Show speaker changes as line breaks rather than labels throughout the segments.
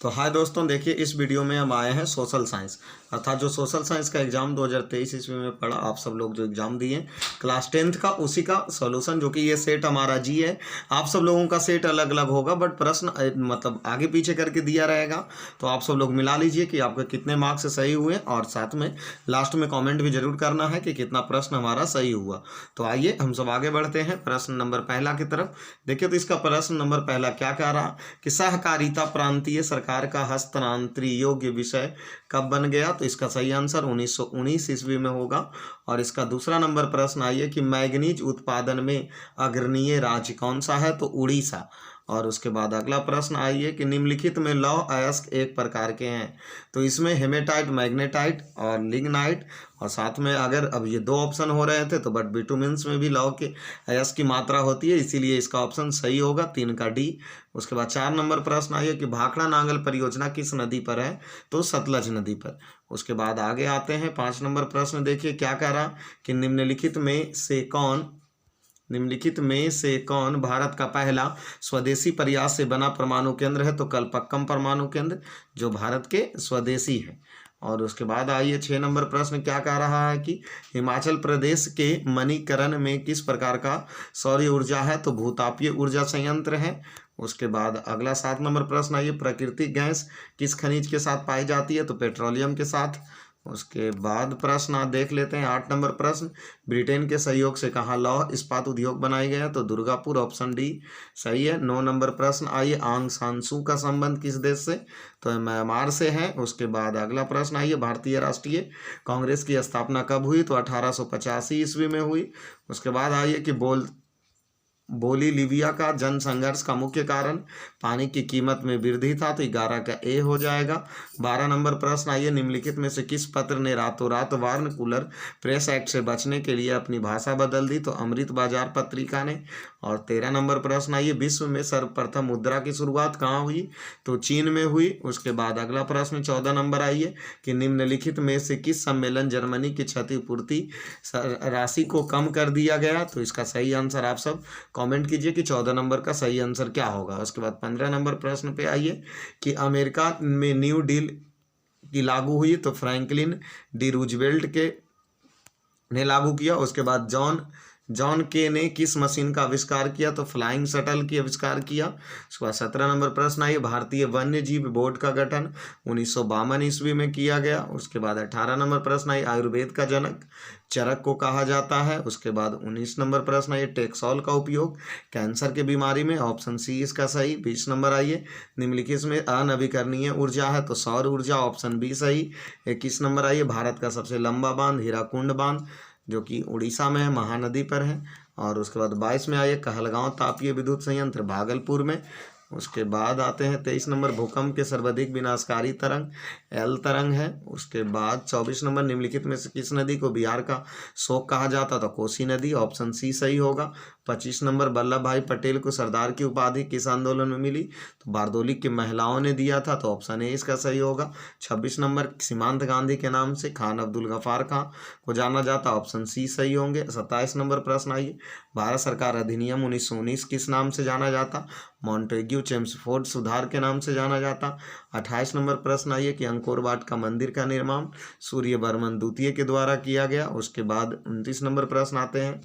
तो हाय दोस्तों, देखिए इस वीडियो में हम आए हैं सोशल साइंस अर्थात जो सोशल साइंस का एग्जाम 2023 ईस्वी में पढ़ा। आप सब लोग जो एग्जाम दिए क्लास 10th का, उसी का सॉल्यूशन जो कि ये सेट हमारा जी है। आप सब लोगों का सेट अलग अलग होगा, बट प्रश्न मतलब आगे पीछे करके दिया रहेगा। तो आप सब लोग मिला लीजिए कि आपके कितने मार्क्स सही हुए, और साथ में लास्ट में कॉमेंट भी जरूर करना है कि कितना प्रश्न हमारा सही हुआ। तो आइए हम सब आगे बढ़ते हैं प्रश्न नंबर पहला की तरफ। देखिए तो इसका प्रश्न नंबर पहला क्या कह रहा कि सहकारिता प्रांतीय सरकार का हस्तांतरण योग्य विषय कब बन गया। तो इसका सही आंसर 1919 ईस्वी में होगा। और इसका दूसरा नंबर प्रश्न आइए कि मैग्नीज उत्पादन में अग्रणीय राज्य कौन सा है। तो उड़ीसा। और उसके बाद अगला प्रश्न आइए कि निम्नलिखित में लौह अयस्क एक प्रकार के हैं। तो इसमें हेमेटाइट, मैग्नेटाइट और लिग्नाइट, और साथ में अगर अब ये दो ऑप्शन हो रहे थे तो बट बिटुमिन्स में भी लौह के अयस्क की मात्रा होती है, इसीलिए इसका ऑप्शन सही होगा 3 का डी। उसके बाद 4 नंबर प्रश्न आइए कि भाखड़ा नांगल परियोजना किस नदी पर है। तो सतलज नदी पर। उसके बाद आगे आते हैं 5 नंबर प्रश्न। देखिए क्या कह रहा कि निम्नलिखित में से कौन भारत का पहला स्वदेशी प्रयास से बना परमाणु केंद्र है। तो कलपक्कम परमाणु केंद्र जो भारत के स्वदेशी है। और उसके बाद आइए 6 नंबर प्रश्न क्या कह रहा है कि हिमाचल प्रदेश के मणिकरण में किस प्रकार का सौर ऊर्जा है। तो भूतापीय ऊर्जा संयंत्र है। उसके बाद अगला 7 नंबर प्रश्न आइए प्राकृतिक गैस किस खनिज के साथ पाई जाती है। तो पेट्रोलियम के साथ। उसके बाद प्रश्न आप देख लेते हैं 8 नंबर प्रश्न, ब्रिटेन के सहयोग से कहाँ लौह इस्पात उद्योग बनाया गया। तो दुर्गापुर, ऑप्शन डी सही है। 9 नंबर प्रश्न आइए आंग सान सू का संबंध किस देश से। तो म्यांमार से है। उसके बाद अगला प्रश्न आइए भारतीय राष्ट्रीय कांग्रेस की स्थापना कब हुई। तो 1885 ईस्वी में हुई। उसके बाद आइए कि बोलीलिविया का जन संघर्ष का मुख्य कारण पानी की कीमत में वृद्धि था। तो 11 का ए हो जाएगा। 12 नंबर प्रश्न आइए निम्नलिखित में से किस पत्र ने रातों रात वार्नकुलर प्रेस एक्ट से बचने के लिए अपनी भाषा बदल दी। तो अमृत बाजार पत्रिका ने। और 13 नंबर प्रश्न आइए विश्व में सर्वप्रथम मुद्रा की शुरुआत कहाँ हुई। तो चीन में हुई। उसके बाद अगला प्रश्न 14 नंबर आइए कि निम्नलिखित में से किस सम्मेलन जर्मनी की क्षतिपूर्ति राशि को कम कर दिया गया। तो इसका सही आंसर आप सब कमेंट कीजिए कि 14 नंबर का सही आंसर क्या होगा। उसके बाद 15 नंबर प्रश्न पे आइए कि अमेरिका में न्यू डील की लागू हुई। तो फ्रैंकलिन डी रूजवेल्ट के ने लागू किया। उसके बाद जॉन के ने किस मशीन का आविष्कार किया। तो फ्लाइंग शटल की आविष्कार किया। उसके बाद 17 नंबर प्रश्न आइए भारतीय वन्य जीव बोर्ड का गठन 1952 ईस्वी में किया गया। उसके बाद 18 नंबर प्रश्न आइए आयुर्वेद का जनक चरक को कहा जाता है। उसके बाद 19 नंबर प्रश्न आइए टेक्सॉल का उपयोग कैंसर के बीमारी में, ऑप्शन सी इसका सही। 20 नंबर आइए निम्नलिखित में अनवीकरणीय ऊर्जा है। तो सौर ऊर्जा, ऑप्शन बी सही। 21 नंबर आइए भारत का सबसे लंबा बांध हीराकुंड बांध जो कि उड़ीसा में है, महानदी पर है। और उसके बाद 22 में आइए कहलगांव तापीय विद्युत संयंत्र भागलपुर में। उसके बाद आते हैं 23 नंबर भूकंप के सर्वाधिक विनाशकारी तरंग एल तरंग है। उसके बाद 24 नंबर निम्नलिखित में से किस नदी को बिहार का शोक कहा जाता। तो कोसी नदी, ऑप्शन सी सही होगा। 25 नंबर वल्लभ भाई पटेल को सरदार की उपाधि किस आंदोलन में मिली। तो बारदोली की महिलाओं ने दिया था। तो ऑप्शन ए इसका सही होगा। 26 नंबर सीमांत गांधी के नाम से खान अब्दुल गफार खां को जाना जाता, ऑप्शन सी सही होंगे। 27 नंबर प्रश्न आइए भारत सरकार अधिनियम 1919 किस नाम से जाना जाता। मॉन्टेग्यू चेम्सफोर्ड सुधार के नाम से जाना जाता। 28 नंबर प्रश्न आइए कि अंकोर वाट का मंदिर का निर्माण सूर्यवर्मन द्वितीय के द्वारा किया गया। उसके बाद 29 नंबर प्रश्न आते हैं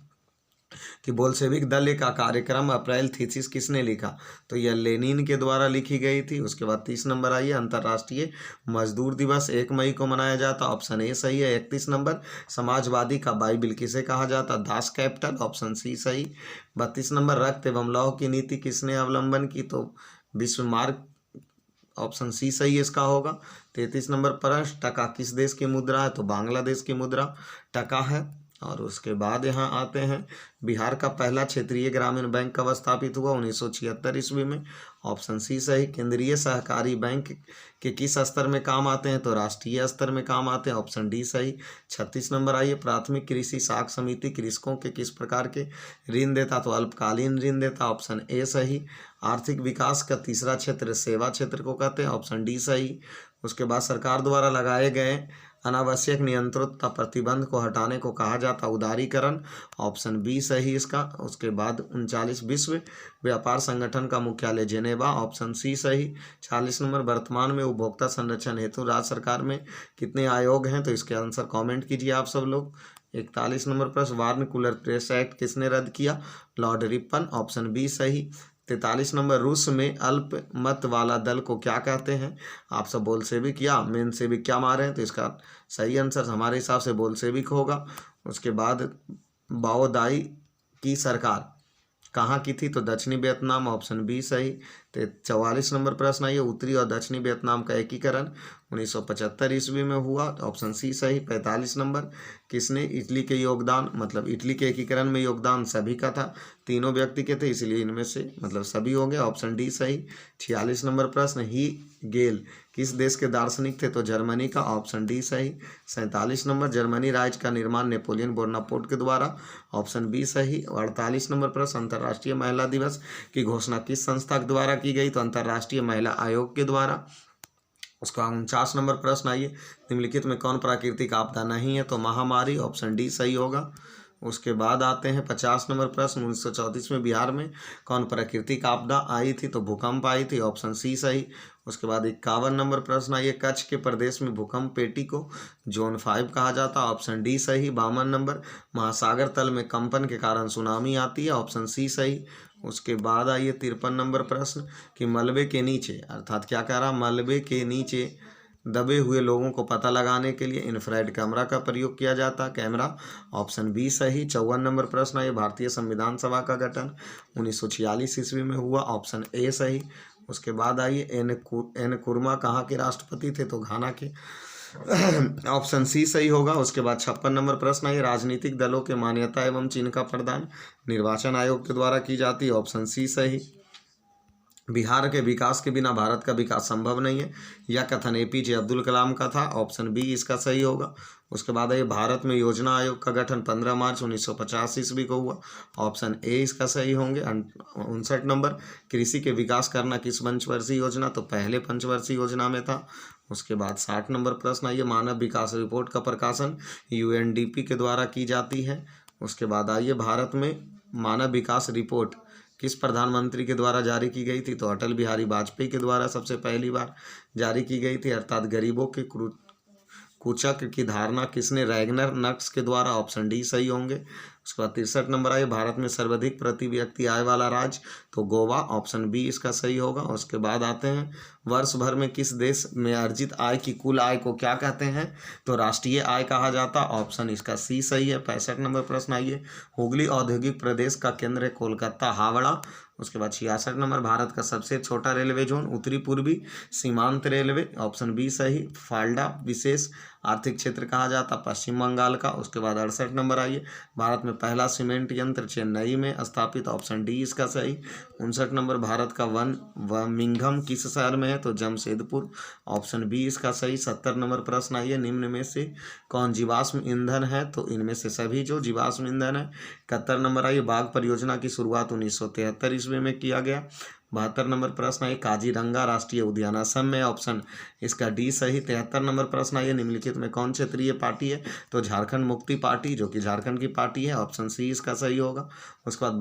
कि बोल्शेविक दल का कार्यक्रम अप्रैल थीसिस किसने लिखा। तो यह लेनिन के द्वारा लिखी गई थी। उसके बाद 30 नंबर आइए अंतर्राष्ट्रीय मजदूर दिवस 1 मई को मनाया जाता, ऑप्शन ए सही है। 31 नंबर समाजवादी का बाइबिल किसे कहा जाता। दास कैपिटल, ऑप्शन सी सही। 32 नंबर रक्त एवं लौह की नीति किसने अवलंबन की। तो बिस्मार्क, ऑप्शन सी सही इसका होगा। 33 नंबर प्रश्न टका किस देश की मुद्रा है। तो बांग्लादेश की मुद्रा टका है। और उसके बाद यहाँ आते हैं बिहार का पहला क्षेत्रीय ग्रामीण बैंक कब स्थापित हुआ। 1976 ईस्वी में, ऑप्शन सी सही। केंद्रीय सहकारी बैंक के किस स्तर में काम आते हैं। तो राष्ट्रीय स्तर में काम आते हैं, ऑप्शन डी सही। 36 नंबर आइए प्राथमिक कृषि साख समिति कृषकों के किस प्रकार के ऋण देता। तो अल्पकालीन ऋण देता, ऑप्शन ए सही। आर्थिक विकास का तीसरा क्षेत्र सेवा क्षेत्र को कहते हैं, ऑप्शन डी सही। उसके बाद सरकार द्वारा लगाए गए अनावश्यक नियंत्रित प्रतिबंध को हटाने को कहा जाता उदारीकरण, ऑप्शन बी सही इसका। उसके बाद 39 विश्व व्यापार संगठन का मुख्यालय जेनेवा, ऑप्शन सी सही। 40 नंबर वर्तमान में उपभोक्ता संरक्षण हेतु राज्य सरकार में कितने आयोग हैं, तो इसके आंसर कमेंट कीजिए आप सब लोग। 41 नंबर प्रश्न वार्नकुलर प्रेस एक्ट किसने रद्द किया, लॉर्ड रिपन, ऑप्शन बी सही। 43 नंबर रूस में अल्पमत वाला दल को क्या कहते हैं, आप सब बोल्शेविक या मेनशेविक क्या मारे हैं, तो इसका सही आंसर हमारे हिसाब से बोल्शेविक होगा। उसके बाद बाओदाई की सरकार कहाँ की थी, तो दक्षिणी वियतनाम, ऑप्शन बी सही। तो 44 नंबर प्रश्न है, उत्तरी और दक्षिणी वियतनाम का एकीकरण 1975 ईस्वी में हुआ, ऑप्शन सी सही। 45 नंबर किसने इटली के योगदान, मतलब इटली के एकीकरण में योगदान सभी का था, तीनों व्यक्ति के थे, इसलिए इनमें से मतलब सभी हो गए, ऑप्शन डी सही। 46 नंबर प्रश्न ही गेल किस देश के दार्शनिक थे, तो जर्मनी का, ऑप्शन डी सही। 47 नंबर जर्मनी राज्य का निर्माण नेपोलियन बोनापार्ट के द्वारा, ऑप्शन बी सही। 48 नंबर प्रश्न अंतर्राष्ट्रीय महिला दिवस की घोषणा किस संस्था के द्वारा की गई, तो अंतर्राष्ट्रीय महिला आयोग के द्वारा। उसका 49 नंबर प्रश्न आइए, निम्नलिखित में कौन प्राकृतिक आपदा नहीं है, तो महामारी, ऑप्शन डी सही होगा। उसके बाद आते हैं 50 नंबर प्रश्न, 1934 में बिहार में कौन प्राकृतिक आपदा आई थी, तो भूकंप आई थी, ऑप्शन सी सही। उसके बाद 51 नंबर प्रश्न आइए, कच्छ के प्रदेश में भूकंप पेटी को जोन 5 कहा जाता है, ऑप्शन डी सही। 52 नंबर महासागर तल में कंपन के कारण सुनामी आती है, ऑप्शन सी सही। उसके बाद आइए 53 नंबर प्रश्न कि मलबे के नीचे, अर्थात क्या कह रहा, मलबे के नीचे दबे हुए लोगों को पता लगाने के लिए इंफ्रारेड कैमरा का प्रयोग किया जाता, कैमरा, ऑप्शन बी सही। 54 नंबर प्रश्न है, भारतीय संविधान सभा का गठन 1946 ईस्वी में हुआ, ऑप्शन ए सही। उसके बाद आइए एन कुरमा कहाँ के राष्ट्रपति थे, तो घाना के, ऑप्शन सी सही होगा। उसके बाद 56 नंबर प्रश्न है, राजनीतिक दलों के मान्यता एवं चिन्ह का प्रदान निर्वाचन आयोग के द्वारा की जाती है, ऑप्शन सी सही। बिहार के विकास के बिना भारत का विकास संभव नहीं है, यह कथन एपीजे अब्दुल कलाम का था, ऑप्शन बी इसका सही होगा। उसके बाद है भारत में योजना आयोग का गठन 15 मार्च 1950 ईस्वी को हुआ, ऑप्शन ए इसका सही होंगे। 59 नंबर कृषि के विकास करना किस पंचवर्षीय योजना, तो पहले पंचवर्षीय योजना में था। उसके बाद 60 नंबर प्रश्न आइए, मानव विकास रिपोर्ट का प्रकाशन यूएनडीपी के द्वारा की जाती है। उसके बाद आइए भारत में मानव विकास रिपोर्ट किस प्रधानमंत्री के द्वारा जारी की गई थी, तो अटल बिहारी वाजपेयी के द्वारा सबसे पहली बार जारी की गई थी, अर्थात गरीबों के कुचक की धारणा किसने, रैगनर नक्स के द्वारा, ऑप्शन डी सही होंगे। उसके बाद 63 नंबर आए, भारत में सर्वाधिक प्रति व्यक्ति आय वाला राज्य, तो गोवा, ऑप्शन बी इसका सही होगा। उसके बाद आते हैं वर्ष भर में किस देश में अर्जित आय की कुल आय को क्या कहते हैं, तो राष्ट्रीय आय कहा जाता, ऑप्शन इसका सी सही है। 65 नंबर प्रश्न आइए, हुगली औद्योगिक प्रदेश का केंद्र है कोलकाता, हावड़ा। उसके बाद 66 नंबर, भारत का सबसे छोटा रेलवे जोन उत्तरी पूर्वी सीमांत रेलवे, ऑप्शन बी सही। फाल्डा विशेष आर्थिक क्षेत्र कहा जाता, पश्चिम बंगाल का। उसके बाद 68 नंबर आइए, भारत में पहला सीमेंट यंत्र चेन्नई में स्थापित, ऑप्शन डी इसका सही। 59 नंबर, भारत का बर्मिंघम किस शहर में है, तो जमशेदपुर, ऑप्शन बी इसका सही। 70 नंबर प्रश्न आइए, निम्न में से कौन जीवाश्म ईंधन है, तो इनमें से सभी जो जीवाश्म ईंधन है। 71 नंबर आइए, बाघ परियोजना की शुरुआत 1973 ईस्वी में किया गया। 72 नंबर प्रश्न है, काजीरंगा राष्ट्रीय उद्यान असम में, ऑप्शन इसका डी सही। 73 नंबर प्रश्न है, निम्नलिखित में कौन क्षेत्रीय पार्टी है, तो झारखंड मुक्ति पार्टी, जो कि झारखंड की पार्टी है, ऑप्शन सी इसका सही होगा। उसके बाद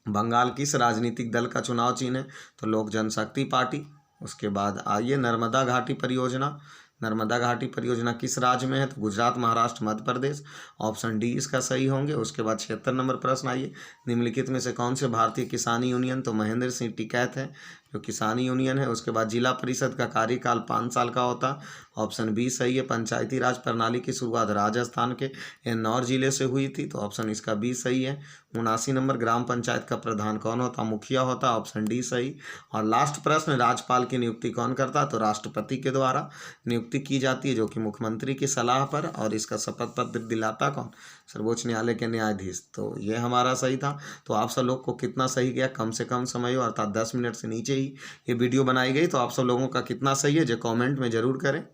बंगाल किस राजनीतिक दल का चुनाव चिन्ह है, तो लोक जनशक्ति पार्टी। उसके बाद आइए नर्मदा घाटी परियोजना, नर्मदा घाटी परियोजना किस राज्य में है, तो गुजरात, महाराष्ट्र, मध्य प्रदेश, ऑप्शन डी इसका सही होंगे। उसके बाद 76 नंबर प्रश्न आइए, निम्नलिखित में से कौन से भारतीय किसानी यूनियन, तो महेंद्र सिंह टिकैत है जो किसानी यूनियन है। उसके बाद जिला परिषद का कार्यकाल 5 साल का होता, ऑप्शन बी सही है। पंचायती राज प्रणाली की शुरुआत राजस्थान के एन्नौर जिले से हुई थी, तो ऑप्शन इसका बी सही है। 79 नंबर, ग्राम पंचायत का प्रधान कौन होता, मुखिया होता, ऑप्शन डी सही। और लास्ट प्रश्न, राज्यपाल की नियुक्ति कौन करता, तो राष्ट्रपति के द्वारा नियुक्ति की जाती है, जो कि मुख्यमंत्री की सलाह पर, और इसका शपथ पत्र दिलाता कौन, सर्वोच्च न्यायालय के न्यायाधीश। तो ये हमारा सही था। तो आप सब लोग को कितना सही गया, कम से कम समय हो, अर्थात 10 मिनट से नीचे ही ये वीडियो बनाई गई, तो आप सब लोगों का कितना सही है जो कमेंट में ज़रूर करें।